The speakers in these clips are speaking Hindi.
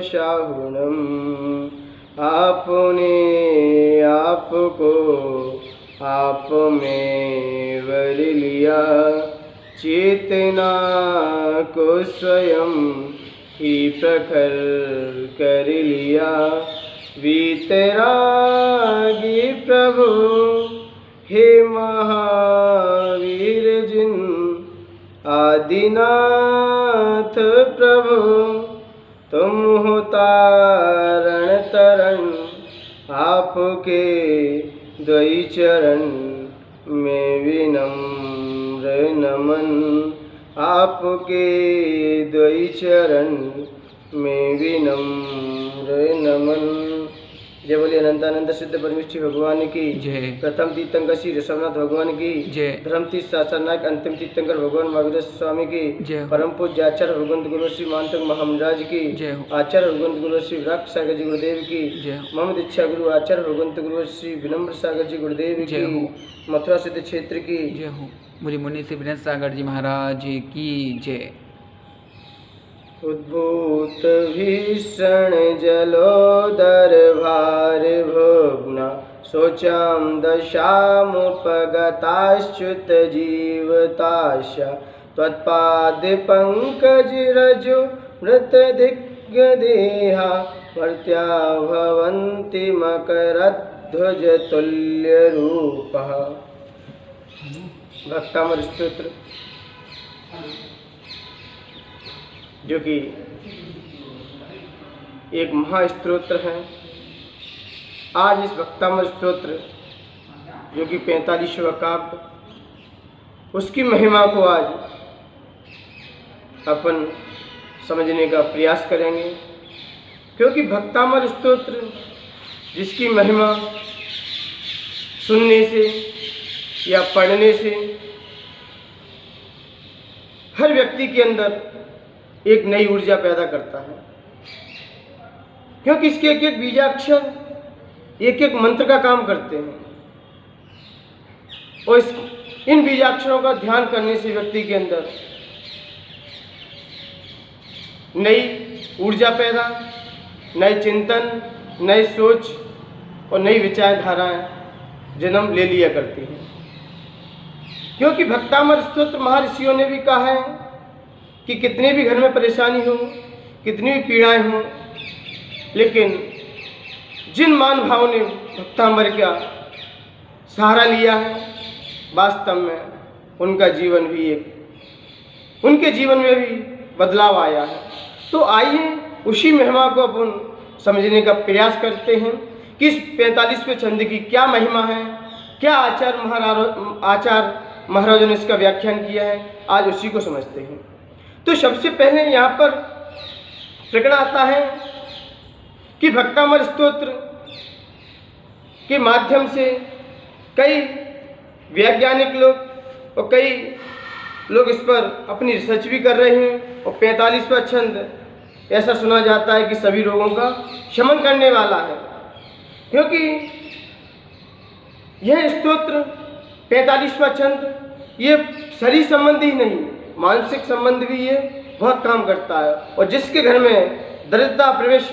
साहुणम। आपने आपको आप में वर लिया, चेतना को स्वयं ही प्रखर कर लिया। वीतरागी प्रभु हे महावीर जिन, आदिनाथ प्रभु तुम हो तारण तरण। आपके द्वै चरण में विनम्र नमन, आपके द्वै चरण में विनम्र नमन। जय बोलिए अनंतानंद सिद्ध परमेश्वर भगवान की जय। प्रथम तीर्थंकर श्री ऋषभनाथ भगवान की जय। धर्म तीर्थ शास्त्र नायक अंतिम तीर्थंकर भगवान महावीर स्वामी की जय। परम पूज्य आचार्य भगवंत गुरु श्री मानतक महाराज की जय। आचार्य भगवंत गुरु श्री विराट सागर जी गुरुदेव की जय। मम दीक्षा गुरु आचार्य भगवंत गुरु श्री विनम्र सागर जी गुरुदेव की। मथुरा सिद्ध क्षेत्र की जय हो। मुनि मुनि श्री विनम्र सागर जी महाराज की जय। उद्भूत भीषण जलोदर भार भोग्ना, शोचाम दशामुपगताश्च्युत जीवताशा। त्वत्पाद पंकज रजो मृत दिग्गदेहा, मर्त्या भवन्ति मकरध्वज तुल्य रूपः। भक्तामृत स्तोत्र जो कि एक महास्तोत्र है। आज इस भक्तामृत स्तोत्र जो कि 45वां काव्य, उसकी महिमा को आज अपन समझने का प्रयास करेंगे, क्योंकि भक्तामृत स्तोत्र जिसकी महिमा सुनने से या पढ़ने से हर व्यक्ति के अंदर एक नई ऊर्जा पैदा करता है, क्योंकि इसके एक एक बीजाक्षर एक एक मंत्र का काम करते हैं और इन बीजाक्षरों का ध्यान करने से व्यक्ति के अंदर नई ऊर्जा पैदा, नए चिंतन, नई सोच और नई विचारधाराएं जन्म ले लिया करती हैं। क्योंकि भक्तामृत स्तोत्र महर्षियों ने भी कहा है कि कितनी भी घर में परेशानी हो, कितनी भी पीड़ाएं हों, लेकिन जिन महानुभावों ने भक्तामृत का सहारा लिया है, वास्तव में उनका जीवन भी उनके जीवन में भी बदलाव आया है। तो आइए उसी महिमा को अपन समझने का प्रयास करते हैं कि इस 45वें छंद की क्या महिमा है, क्या आचार्य महाराजों ने इसका व्याख्यान किया है। आज उसी को समझते हैं। तो सबसे पहले यहाँ पर प्रकरण आता है कि भक्तामृत स्तोत्र के माध्यम से कई वैज्ञानिक लोग और कई लोग इस पर अपनी रिसर्च भी कर रहे हैं। और 45वां छंद ऐसा सुना जाता है कि सभी रोगों का शमन करने वाला है, क्योंकि यह स्तोत्र 45वां छंद ये शरीर संबंधी नहीं, मानसिक संबंध भी ये बहुत काम करता है। और जिसके घर में दरिद्रता प्रवेश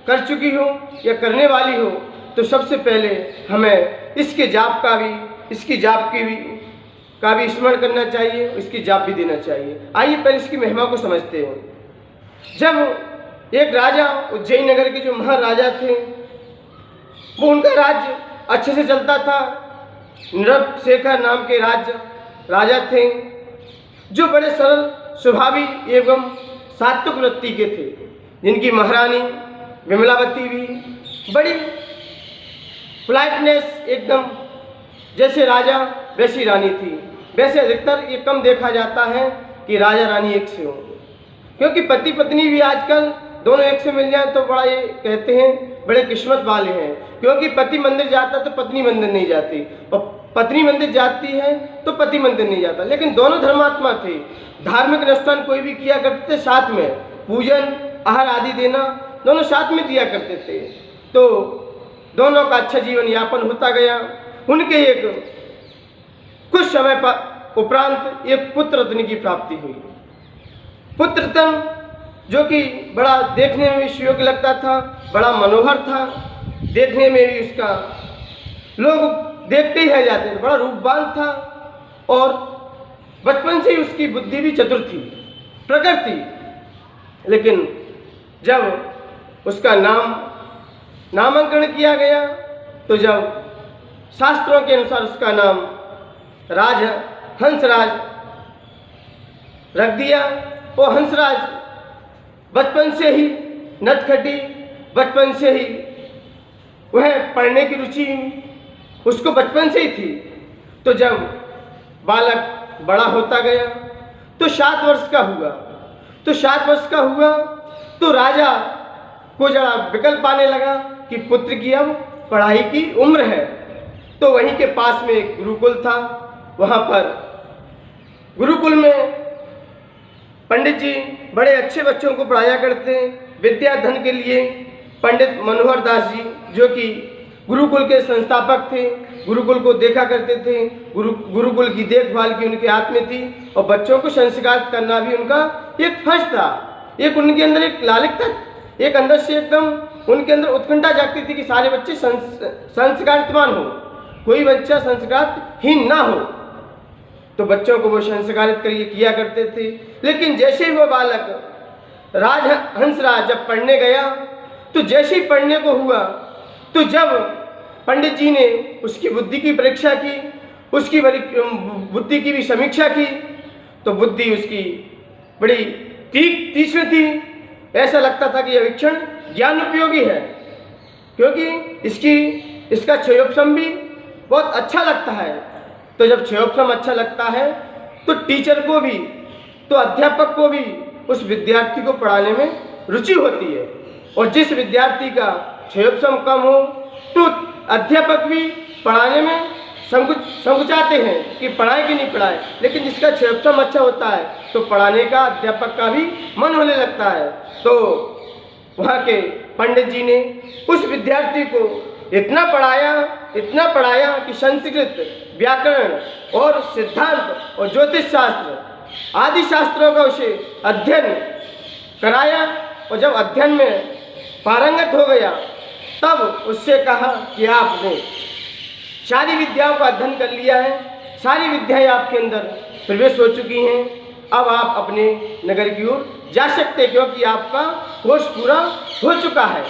कर चुकी हो या करने वाली हो, तो सबसे पहले हमें इसके जाप का भी, इसकी जाप की भी का भी स्मरण करना चाहिए, इसकी जाप भी देना चाहिए। आइए पहले इसकी महिमा को समझते हैं। जब एक राजा, उज्जैन नगर के जो महाराजा थे, वो उनका राज्य अच्छे से चलता था। नृपशेखर नाम के राजा थे, जो बड़े सरल स्वभावी एवं सात्विक वृत्ति के थे, जिनकी महारानी विमलावती भी बड़ी पोलाइटनेस, एकदम जैसे राजा वैसी रानी थी। वैसे अधिकतर ये कम देखा जाता है कि राजा रानी एक से हो, क्योंकि पति पत्नी भी आजकल दोनों एक से मिल जाए तो बड़ा, ये कहते हैं बड़े किस्मत वाले हैं। क्योंकि पति मंदिर जाता तो पत्नी मंदिर नहीं जाती, और पत्नी मंदिर जाती है तो पति मंदिर नहीं जाता। लेकिन दोनों धर्मात्मा थे, धार्मिक अनुष्ठान कोई भी किया करते थे साथ में, पूजन आहार आदि देना दोनों साथ में दिया करते थे। तो दोनों का अच्छा जीवन यापन होता गया। उनके एक कुछ समय पर उपरांत एक पुत्र रत्न की प्राप्ति हुई। पुत्र रत्न जो कि बड़ा देखने में भी सुयोग्य लगता था, बड़ा मनोहर था, देखने में भी उसका लोग देखते ही रह जाते थे, बड़ा रूपवान था और बचपन से ही उसकी बुद्धि भी चतुर थी, प्रखर थी। लेकिन जब उसका नामांकन किया गया तो जब शास्त्रों के अनुसार उसका नाम हंसराज रख दिया। वो हंसराज बचपन से ही नटखटी, बचपन से ही वह पढ़ने की रुचि उसको बचपन से ही थी। तो जब बालक बड़ा होता गया तो 7 वर्ष का हुआ, तो राजा को जरा विकल्प आने लगा कि पुत्र की अब पढ़ाई की उम्र है। तो वहीं के पास में एक गुरुकुल था, वहाँ पर गुरुकुल में पंडित जी बड़े अच्छे बच्चों को पढ़ाया करते हैं। विद्याधन के लिए पंडित मनोहर दास जी, जो कि गुरुकुल के संस्थापक थे, गुरुकुल को देखा करते थे, गुरुकुल की देखभाल की उनके हाथ में थी और बच्चों को संस्कार करना भी उनका एक फर्ज था। एक उनके अंदर एक लालकता, एक अंदर से एकदम उनके अंदर उत्कंठा जागती थी कि सारे बच्चे संस्कारितवान हो, कोई बच्चा संस्कारहीन ना हो। तो बच्चों को वो संस्कारित किया करते थे। लेकिन जैसे ही वो बालक हंसराज जब पढ़ने गया तो जैसे ही पढ़ने को हुआ तो जब पंडित जी ने उसकी बुद्धि की परीक्षा की, उसकी बुद्धि की भी समीक्षा की, तो बुद्धि उसकी बड़ी तीक्ष्ण थी। ऐसा लगता था कि यह वीक्षण ज्ञान उपयोगी है, क्योंकि इसका क्षयोपम भी बहुत अच्छा लगता है। तो जब क्षयोपम अच्छा लगता है तो टीचर को भी, तो अध्यापक को भी उस विद्यार्थी को पढ़ाने में रुचि होती है। और जिस विद्यार्थी का क्षयोपम कम हो तो अध्यापक भी पढ़ाने में संकुचाते हैं कि पढ़ाए कि नहीं पढ़ाए। लेकिन जिसका क्षयोपम अच्छा होता है तो पढ़ाने का अध्यापक का भी मन होने लगता है। तो वहाँ के पंडित जी ने उस विद्यार्थी को इतना पढ़ाया कि संस्कृत, व्याकरण और सिद्धांत और ज्योतिष शास्त्र आदि शास्त्रों का उसे अध्ययन कराया। और जब अध्ययन में पारंगत हो गया तब उससे कहा कि आपने सारी विद्याओं का अध्ययन कर लिया है, सारी विद्याएं आपके अंदर प्रवेश हो चुकी हैं, अब आप अपने नगर की ओर जा सकते हैं, क्योंकि आपका कोर्स पूरा हो चुका है।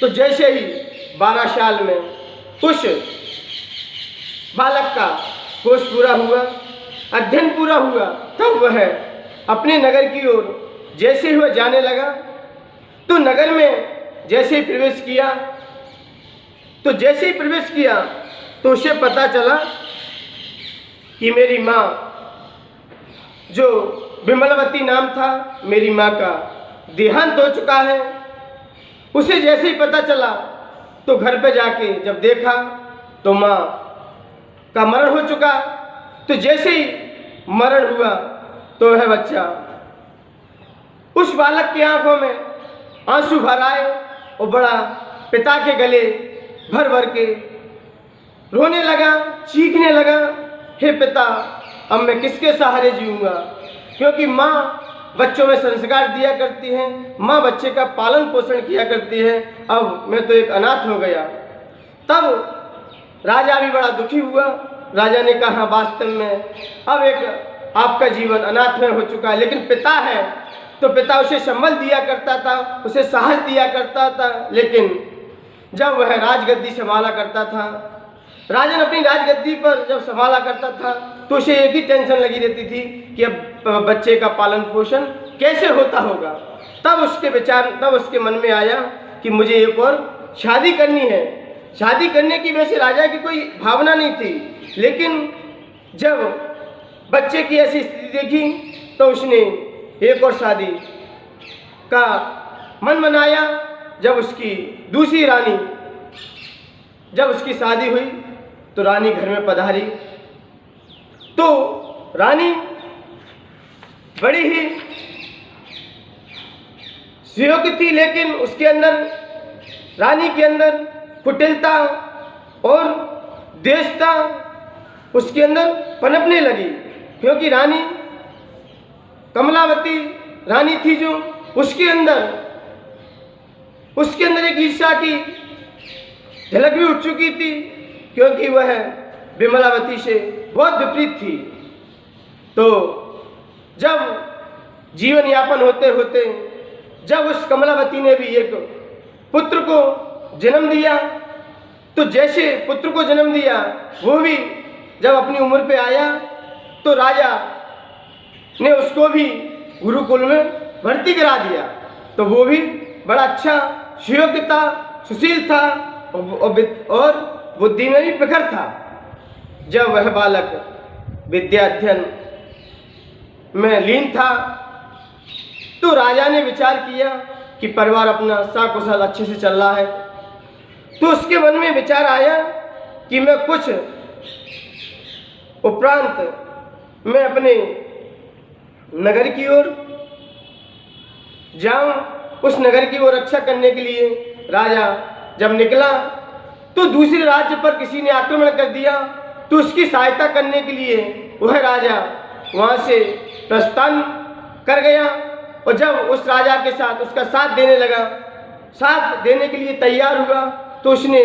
तो जैसे ही 12 साल में उस बालक का कोर्स पूरा हुआ, अध्ययन पूरा हुआ, तब वह अपने नगर की ओर जैसे ही वह जाने लगा तो नगर में जैसे ही प्रवेश किया तो उसे पता चला कि मेरी माँ, जो विमलवती नाम था, मेरी माँ का देहांत हो चुका है। उसे जैसे ही पता चला तो घर पे जाके जब देखा तो माँ का मरण हो चुका। तो जैसे ही मरण हुआ तो वह बच्चा, उस बालक की आंखों में आंसू भर आए और बड़ा पिता के गले भर भर के रोने लगा, चीखने लगा, हे पिता, अब मैं किसके सहारे जीऊँगा, क्योंकि माँ बच्चों में संस्कार दिया करती है, माँ बच्चे का पालन पोषण किया करती है, अब मैं तो एक अनाथ हो गया। तब राजा भी बड़ा दुखी हुआ। राजा ने कहा, वास्तव में अब एक आपका जीवन अनाथ में हो चुका है, लेकिन पिता है तो पिता उसे संबल दिया करता था, उसे साहस दिया करता था। लेकिन जब वह राजगद्दी संभाला करता था, राजन अपनी राजगद्दी पर जब संभाला करता था तो उसे एक ही टेंशन लगी रहती थी कि अब बच्चे का पालन पोषण कैसे होता होगा। तब उसके मन में आया कि मुझे एक और शादी करनी है। शादी करने की वैसे राजा की कोई भावना नहीं थी, लेकिन जब बच्चे की ऐसी स्थिति देखी तो उसने एक और शादी का मन बनाया। जब उसकी दूसरी रानी, जब उसकी शादी हुई तो रानी घर में पधारी तो रानी बड़ी ही सुयोग्य थी, लेकिन उसके अंदर, रानी के अंदर कुटिलता और द्वेषता उसके अंदर पनपने लगी, क्योंकि रानी कमलावती रानी थी जो उसके अंदर एक ईर्ष्या की झलक भी उठ चुकी थी, क्योंकि वह विमलावती से बहुत विपरीत थी। तो जब जीवन यापन होते होते जब उस कमलावती ने भी एक पुत्र को जन्म दिया, तो जैसे पुत्र को जन्म दिया वो भी जब अपनी उम्र पे आया तो राजा ने उसको भी गुरुकुल में भर्ती करा दिया। तो वो भी बड़ा अच्छा सुयोग्य था, सुशील था और बुद्धि में भी प्रखर था। जब वह बालक विद्या अध्ययन में लीन था तो राजा ने विचार किया कि परिवार अपना सकुशल अच्छे से चल रहा है, तो उसके मन में विचार आया कि मैं कुछ उपरांत मैं अपने नगर की ओर जाऊं। उस नगर की ओर रक्षा करने के लिए राजा जब निकला तो दूसरे राज्य पर किसी ने आक्रमण कर दिया, तो उसकी सहायता करने के लिए वह राजा वहां से प्रस्थान कर गया। और जब उस राजा के साथ उसका साथ देने लगा, साथ देने के लिए तैयार हुआ, तो उसने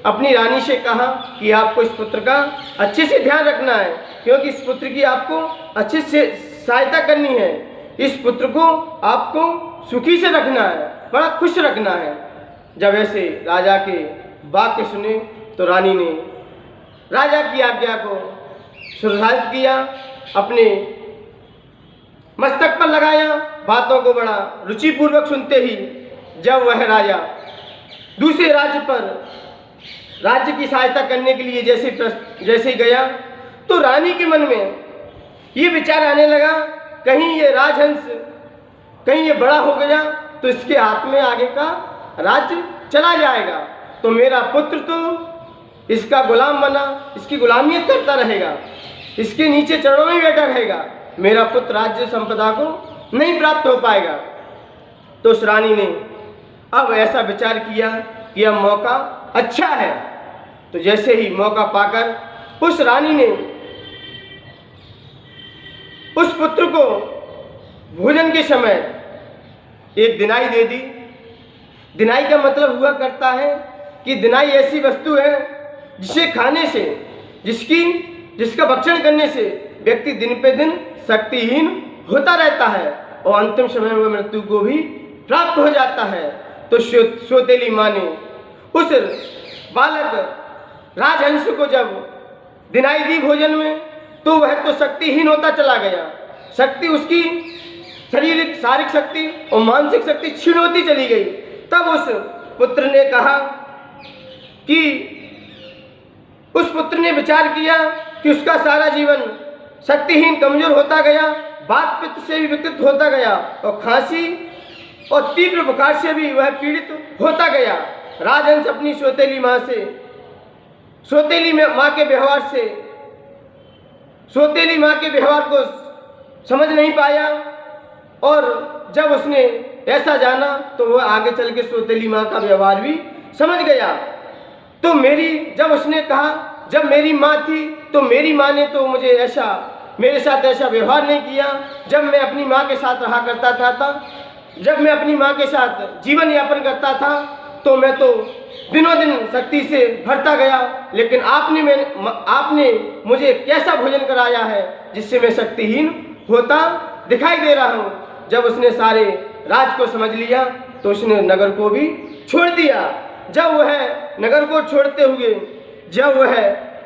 अपनी रानी से कहा कि आपको इस पुत्र का अच्छे से ध्यान रखना है, क्योंकि इस पुत्र की आपको अच्छे से सहायता करनी है। इस पुत्र को आपको सुखी से रखना है, बड़ा खुश रखना है। जब ऐसे राजा के वाक्य सुने तो रानी ने राजा की आज्ञा को सुरक्षित किया, अपने मस्तक पर लगाया। बातों को बड़ा रुचिपूर्वक सुनते ही जब वह राजा दूसरे राज्य पर राज्य की सहायता करने के लिए जैसे गया, तो रानी के मन में ये विचार आने लगा, कहीं ये राजहंस कहीं ये बड़ा हो गया तो इसके हाथ में आगे का राज्य चला जाएगा, तो मेरा पुत्र तो इसका गुलाम बना, इसकी गुलामियत करता रहेगा, इसके नीचे चरणों में बैठा रहेगा, मेरा पुत्र राज्य संपदा को नहीं प्राप्त हो पाएगा। तो उस रानी ने अब ऐसा विचार किया कि यह मौका अच्छा है। तो जैसे ही मौका पाकर उस रानी ने उस पुत्र को भोजन के समय एक दिनाई दे दी। दिनाई का मतलब हुआ करता है कि दिनाई ऐसी वस्तु है जिसे खाने से जिसका भक्षण करने से व्यक्ति दिन पे दिन शक्तिहीन होता रहता है और अंतिम समय में मृत्यु को भी प्राप्त हो जाता है। तो सौतेली माँ ने उस बालक राजहंस को जब दिनाई दी भोजन में, तो वह तो शक्तिहीन होता चला गया। शक्ति उसकी शारीरिक शक्ति और मानसिक शक्ति क्षीण होती चली गई। तब उस पुत्र ने कहा कि उस पुत्र ने विचार किया कि उसका सारा जीवन शक्तिहीन कमजोर होता गया, वात पित्त से भी विकृत होता गया और खांसी और तीव्र बुखार से भी वह पीड़ित होता गया। राजहंस अपनी सौतेली माँ के व्यवहार को समझ नहीं पाया, और जब उसने ऐसा जाना तो वह आगे चल के सौतेली माँ का व्यवहार भी समझ गया। तो जब उसने कहा जब मेरी माँ थी तो मेरी माँ ने तो मेरे साथ ऐसा व्यवहार नहीं किया। जब मैं अपनी माँ के साथ रहा करता था, जब मैं अपनी माँ के साथ जीवन यापन करता था तो मैं तो दिनों दिन शक्ति से भरता गया, लेकिन आपने मुझे कैसा भोजन कराया है जिससे मैं शक्तिहीन होता दिखाई दे रहा हूँ। जब उसने सारे राज को समझ लिया तो उसने नगर को भी छोड़ दिया। जब वह नगर को छोड़ते हुए जब वह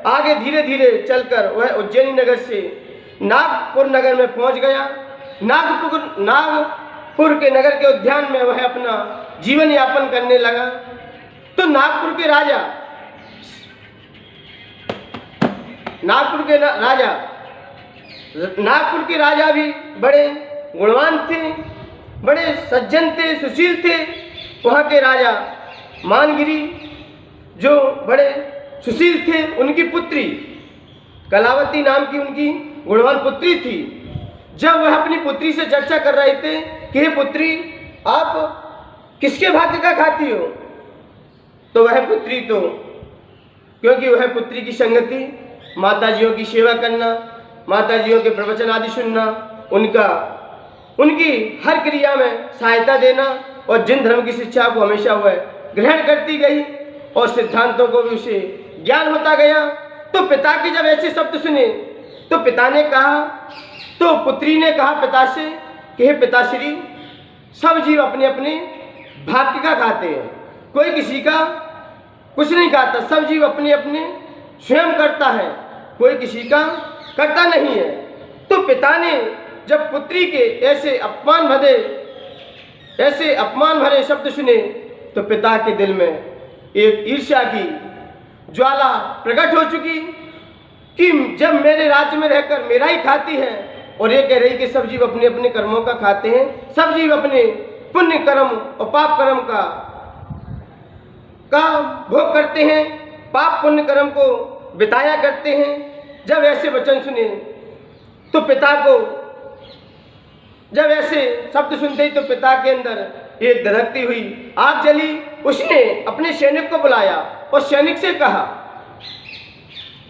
आगे धीरे धीरे चलकर वह उज्जैनी नगर से नागपुर नगर में पहुंच गया। नागपुर के नगर के उद्यान में वह अपना जीवन यापन करने लगा। तो नागपुर के राजा भी बड़े गुणवान थे, बड़े सज्जन थे, सुशील थे। वहाँ के राजा मानगिरी जो बड़े सुशील थे, उनकी पुत्री कलावती नाम की उनकी गुणवान पुत्री थी। जब वह अपनी पुत्री से चर्चा कर रहे थे कि हे पुत्री, आप किसके भाग्य का खाती हो, तो वह पुत्री तो क्योंकि वह पुत्री की संगति माताजियों की सेवा करना, माताजियों के प्रवचन आदि सुनना, उनका उनकी हर क्रिया में सहायता देना और जिन धर्म की शिक्षा को हमेशा वह ग्रहण करती गई और सिद्धांतों को भी उसे ज्ञान होता गया। तो पिता के जब ऐसे शब्द सुने तो पिता ने कहा, तो पुत्री ने कहा पिता से कि हे पिताश्री, सब जीव अपने अपने भाग्य का खाते हैं, कोई किसी का कुछ नहीं खाता, सब जीव अपने अपने स्वयं करता है, कोई किसी का करता नहीं है। तो पिता ने जब पुत्री के ऐसे अपमान भरे शब्द सुने तो पिता के दिल में एक ईर्ष्या की ज्वाला प्रकट हो चुकी कि जब मेरे राज्य में रहकर मेरा ही खाती है और ये कह रही कि सब जीव अपने अपने कर्मों का खाते हैं, सब जीव अपने पुण्य कर्म और पाप कर्म का भोग करते हैं, पाप पुण्य कर्म को बिताया करते हैं। जब ऐसे वचन सुने तो पिता को, जब ऐसे शब्द सुनते ही तो पिता के अंदर एक धधकती हुई आग जली। उसने अपने सैनिक को बुलाया और सैनिक से कहा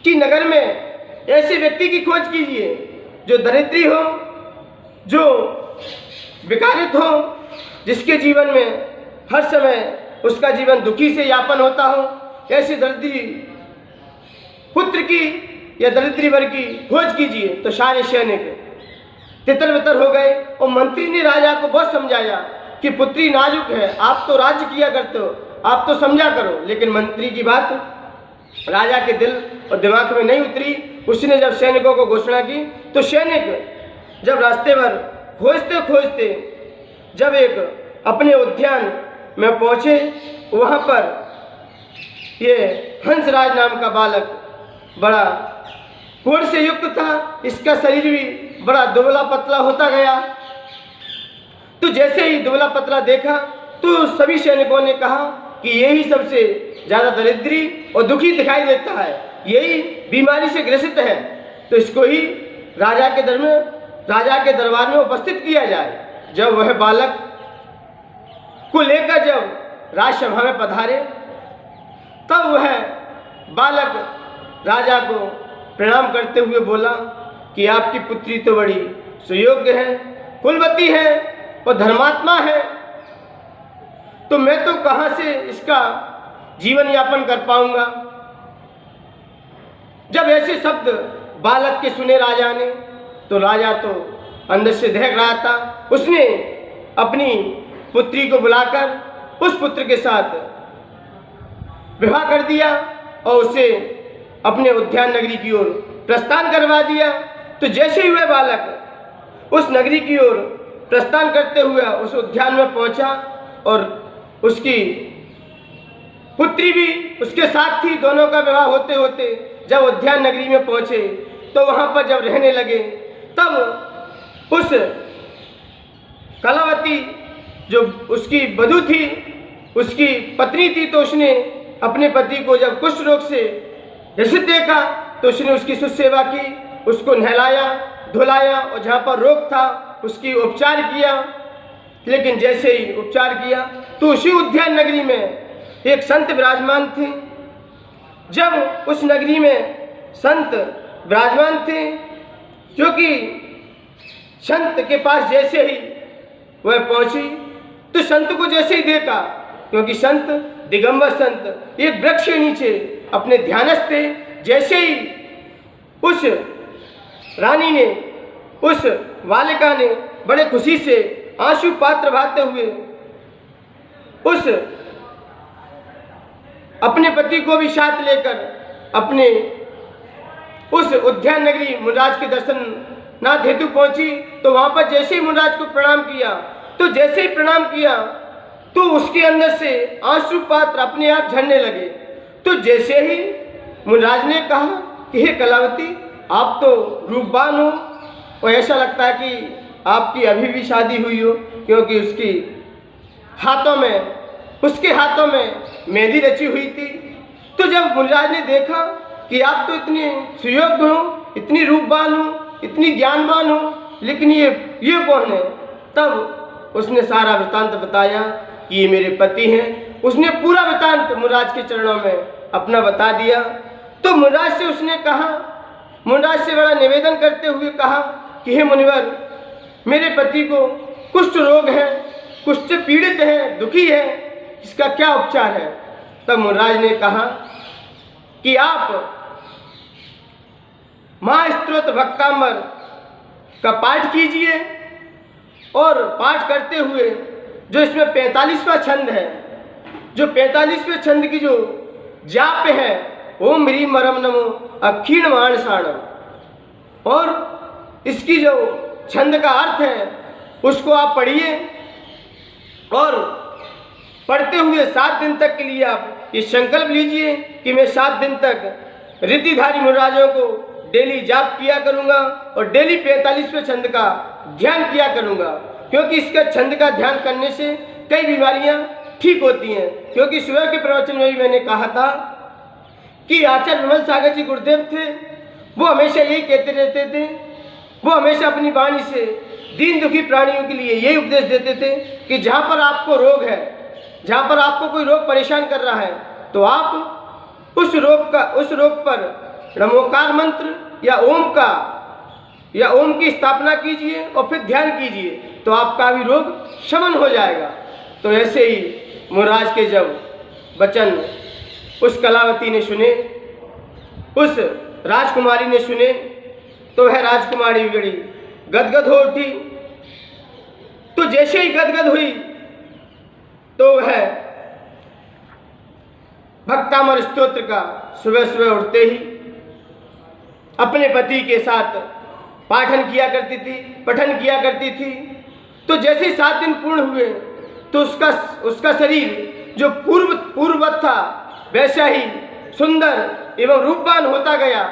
कि नगर में ऐसे व्यक्ति की खोज कीजिए जो दरिद्री हो, जो विकारित हो, जिसके जीवन में हर समय उसका जीवन दुखी से यापन होता हो। ऐसे दरिद्री पुत्र की या दरिद्री वर की खोज कीजिए। तो सारे सैनिक तितर बितर हो गए और मंत्री ने राजा को बहुत समझाया कि पुत्री नाजुक है, आप तो राज्य किया करते हो, आप तो समझा करो। लेकिन मंत्री की बात राजा के दिल और दिमाग में नहीं उतरी। उसने जब सैनिकों को घोषणा की तो सैनिक जब रास्ते भर खोजते खोजते जब एक अपने उद्यान में पहुँचे, वहाँ पर ये हंसराज नाम का बालक बड़ा कोढ़ से युक्त था, इसका शरीर भी बड़ा दुबला पतला होता गया। तो जैसे ही दुबला पतला देखा तो सभी सैनिकों ने कहा कि यही सबसे ज़्यादा दरिद्री और दुखी दिखाई देता है, यही बीमारी से ग्रसित है, तो इसको ही राजा के दरबार में उपस्थित किया जाए। जब वह बालक को लेकर जब राजसभा में पधारे तब वह बालक राजा को प्रणाम करते हुए बोला कि आपकी पुत्री तो बड़ी सुयोग्य है, कुलवती है और धर्मात्मा है, तो मैं तो कहाँ से इसका जीवन यापन कर पाऊंगा। जब ऐसे शब्द बालक के सुने राजा ने तो राजा तो अंदर से दहक रहा था। उसने अपनी पुत्री को बुलाकर उस पुत्र के साथ विवाह कर दिया और उसे अपने उद्यान नगरी की ओर प्रस्थान करवा दिया। तो जैसे ही वह बालक उस नगरी की ओर प्रस्थान करते हुए उस उद्यान में पहुंचा और उसकी पुत्री भी उसके साथ थी। दोनों का विवाह होते होते जब उद्यान नगरी में पहुंचे तो वहां पर जब रहने लगे तब उस कलावती जो उसकी वधू थी, उसकी पत्नी थी, तो उसने अपने पति को जब कुष्ठ रोग से ग्रसित देखा तो उसने उसकी सुसेवा की, उसको नहलाया धुलाया और जहाँ पर रोग था उसकी उपचार किया। लेकिन जैसे ही उपचार किया तो उसी उद्यान नगरी में एक संत विराजमान थे। जब उस नगरी में संत विराजमान थे, जो कि संत के पास जैसे ही वह पहुंची तो संत को जैसे ही देखा, क्योंकि संत दिगंबर संत एक वृक्ष के नीचे अपने ध्यानस्थ थे, जैसे ही उस रानी ने, उस बालिका ने बड़े खुशी से आंसू पात्र बहाते हुए उस अपने पति को भी साथ लेकर अपने उस उद्यान नगरी मुनराज के दर्शनार्थ हेतु पहुंची। तो वहां पर जैसे ही मुनराज को प्रणाम किया तो जैसे ही प्रणाम किया तो उसके अंदर से आंसू पात्र अपने आप झरने लगे। तो जैसे ही मुनराज ने कहा कि हे कलावती, आप तो रूपवान हो और ऐसा लगता है कि आपकी अभी भी शादी हुई हो, क्योंकि उसके हाथों में मेहंदी रची हुई थी। तो जब मुनराज ने देखा कि आप तो इतने सुयोग्य हो, इतनी रूपवान हो, इतनी ज्ञानवान हो, लेकिन ये कौन है, तब उसने सारा वृत्तांत बताया कि ये मेरे पति हैं। उसने पूरा वृत्तांत मुनराज के चरणों में अपना बता दिया। तो मुनराज से उसने कहा, मुनराज से बड़ा निवेदन करते हुए कहा कि हे मुनिवर, मेरे पति को कुष्ठ रोग है, कुष्ठ से पीड़ित है, दुखी है, इसका क्या उपचार है? तब मुनिराज ने कहा कि आप महास्तोत्र भक्तांबर का पाठ कीजिए और पाठ करते हुए जो इसमें 45वां छंद है, जो 45वें छंद की जो जाप है, ओम ह्रीम मरम नमो अक्षीण मानसाणम, और इसकी जो छंद का अर्थ है उसको आप पढ़िए और पढ़ते हुए 7 दिन तक के लिए आप ये संकल्प लीजिए कि मैं 7 दिन तक रिद्धिधारी मुनिराजों को डेली जाप किया करूँगा और डेली 45वें छंद का ध्यान किया करूँगा, क्योंकि इसका छंद का ध्यान करने से कई बीमारियाँ ठीक होती हैं। क्योंकि सुबह के प्रवचन में भी मैंने कहा था कि आचार्य विमल सागर जी गुरुदेव थे, वो हमेशा यही कहते रहते थे, वो हमेशा अपनी वाणी से दीन दुखी प्राणियों के लिए यही उपदेश देते थे कि जहाँ पर आपको रोग है, जहाँ पर आपको कोई रोग परेशान कर रहा है, तो आप उस रोग पर नमोकार मंत्र या ओम की स्थापना कीजिए और फिर ध्यान कीजिए, तो आपका भी रोग शमन हो जाएगा। तो ऐसे ही मुनिराज के जब वचन उस कलावती ने सुने, उस राजकुमारी ने सुने, तो वह राजकुमारी बड़ी गदगद हो उठी। तो जैसे ही गदगद हुई तो वह भक्तामर स्तोत्र का सुबह सुबह उठते ही अपने पति के साथ पठन किया करती थी। तो जैसे ही 7 दिन पूर्ण हुए तो उसका शरीर जो पूर्ववत था वैसा ही सुंदर एवं रूपवान होता गया।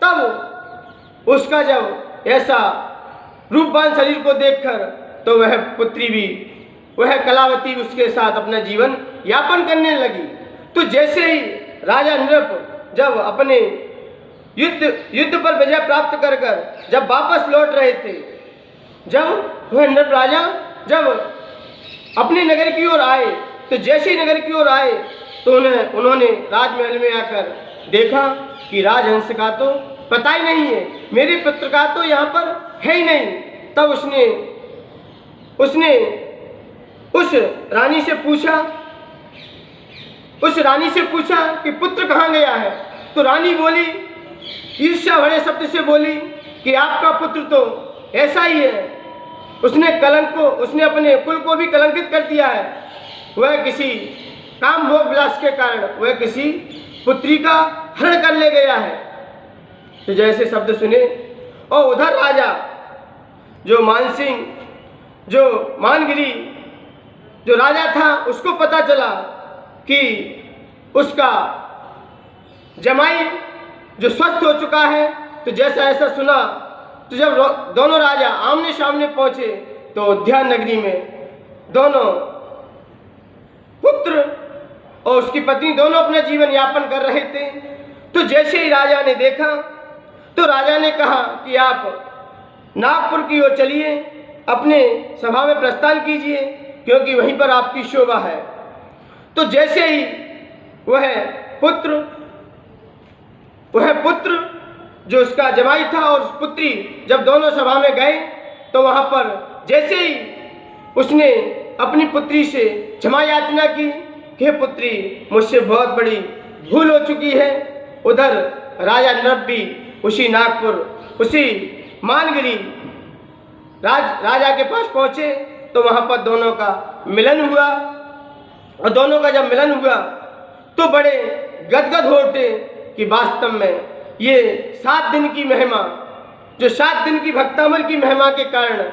तब उसका जब ऐसा रूपवान शरीर को देखकर तो वह पुत्री भी, वह कलावती उसके साथ अपना जीवन यापन करने लगी। तो जैसे ही राजा नृप जब अपने युद्ध पर विजय प्राप्त कर जब वापस लौट रहे थे, जब वह नृप राजा जब अपने नगर की ओर आए, तो जैसे ही नगर की ओर आए तो उन्होंने राजमहल में आकर देखा कि राजहंस का तो पता ही नहीं है, मेरे पुत्र का तो यहाँ पर है ही नहीं। तब उसने उस रानी से पूछा कि पुत्र कहाँ गया है? तो रानी बोली, ईर्ष्या भरे शब्द से बोली कि आपका पुत्र तो ऐसा ही है, उसने अपने कुल को भी कलंकित कर दिया है। वह किसी काम भोग विलास के कारण वह किसी पुत्री का हरण कर ले गया है। तो जैसे शब्द सुने और उधर राजा जो मानसिंह, जो मानगिरी जो राजा था, उसको पता चला कि उसका जमाई जो स्वस्थ हो चुका है। तो जैसा ऐसा सुना तो जब दोनों राजा आमने सामने पहुंचे तो उद्यान नगरी में दोनों पुत्र और उसकी पत्नी दोनों अपना जीवन यापन कर रहे थे। तो जैसे ही राजा ने देखा तो राजा ने कहा कि आप नागपुर की ओर चलिए, अपने सभा में प्रस्थान कीजिए, क्योंकि वहीं पर आपकी शोभा है। तो जैसे ही वह पुत्र जो उसका जमाई था और उस पुत्री जब दोनों सभा में गए, तो वहाँ पर जैसे ही उसने अपनी पुत्री से क्षमा याचना की कि पुत्री, मुझसे बहुत बड़ी भूल हो चुकी है। उधर राजा नृप भी उसी नागपुर, उसी मानगिरी राजा के पास पहुँचे। तो वहाँ पर दोनों का मिलन हुआ और दोनों का जब मिलन हुआ तो बड़े गदगद हो उठे कि वास्तव में ये 7 दिन की महिमा, जो 7 दिन की भक्तामल की महिमा के कारण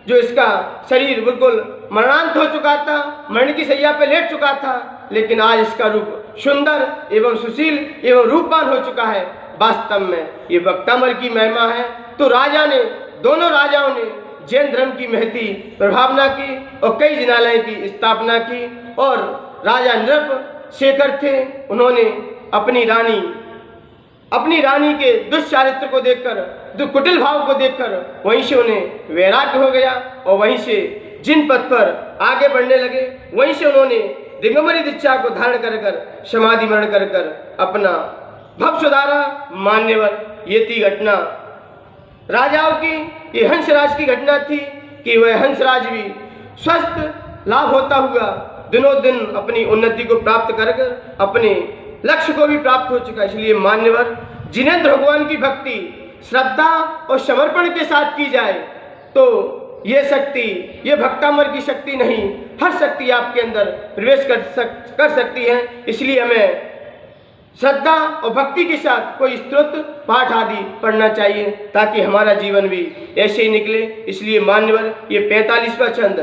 जो इसका शरीर बिल्कुल मरणांत हो चुका था, मरण की शैया पर लेट चुका था, लेकिन आज इसका रूप सुंदर एवं सुशील एवं रूपवान हो चुका है। वास्तव में ये भक्तामल की महिमा है। तो दोनों राजाओं ने जैन धर्म की महती प्रभावना की और कई जिनालय की स्थापना की। और राजा नृप शेखर थे, उन्होंने अपनी रानी के दुष्चारित्र को देखकर, कुटिल भाव को देखकर वहीं से उन्हें वैराग्य हो गया और वहीं से जिन पथ पर आगे बढ़ने लगे, वहीं से उन्होंने दिगंबरी दीक्षा को धारण कर समाधि मरण कर अपना भव सुधारा। मान्यवर ये थी घटना राजाओं की ये हंसराज की घटना थी कि वह हंसराज भी स्वस्थ लाभ होता हुआ दिनों दिन अपनी उन्नति को प्राप्त कर अपने लक्ष्य को भी प्राप्त हो चुका। इसलिए मान्यवर, जिनेंद्र भगवान की भक्ति श्रद्धा और समर्पण के साथ की जाए तो ये शक्ति, ये भक्तामर की शक्ति नहीं, हर शक्ति आपके अंदर प्रवेश कर सकती है। इसलिए हमें श्रद्धा और भक्ति के साथ कोई स्तोत्र पाठ आदि पढ़ना चाहिए ताकि हमारा जीवन भी ऐसे ही निकले। इसलिए मान्यवर, ये 45वां छंद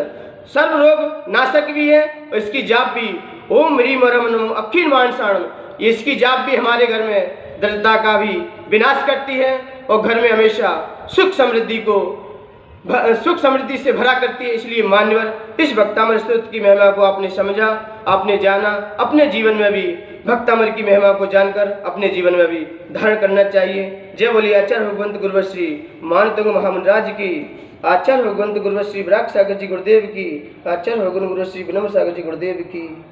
सर्व रोग नाशक भी है और इसकी जाप भी ओम ह्रीम रम नमो अखिल मानसाणम, इसकी जाप भी हमारे घर में दरिद्रता का भी विनाश करती है और घर में हमेशा सुख समृद्धि से भरा करती है। इसलिए मान्यवर, इस भक्तामर स्तोत्र की महिमा को आपने समझा, आपने जाना, अपने जीवन में भी भक्तामर की महिमा को जानकर अपने जीवन में भी धारण करना चाहिए। जय बोलिए आचार्य भगवंत गुरुवर श्री मानतंग महामंडराज की, आचार्य भगवंत गुरुवर श्री विराग सागर जी गुरुदेव की, आचार्य भगवान गुरुवर श्री विनम्र सागर जी गुरुदेव की।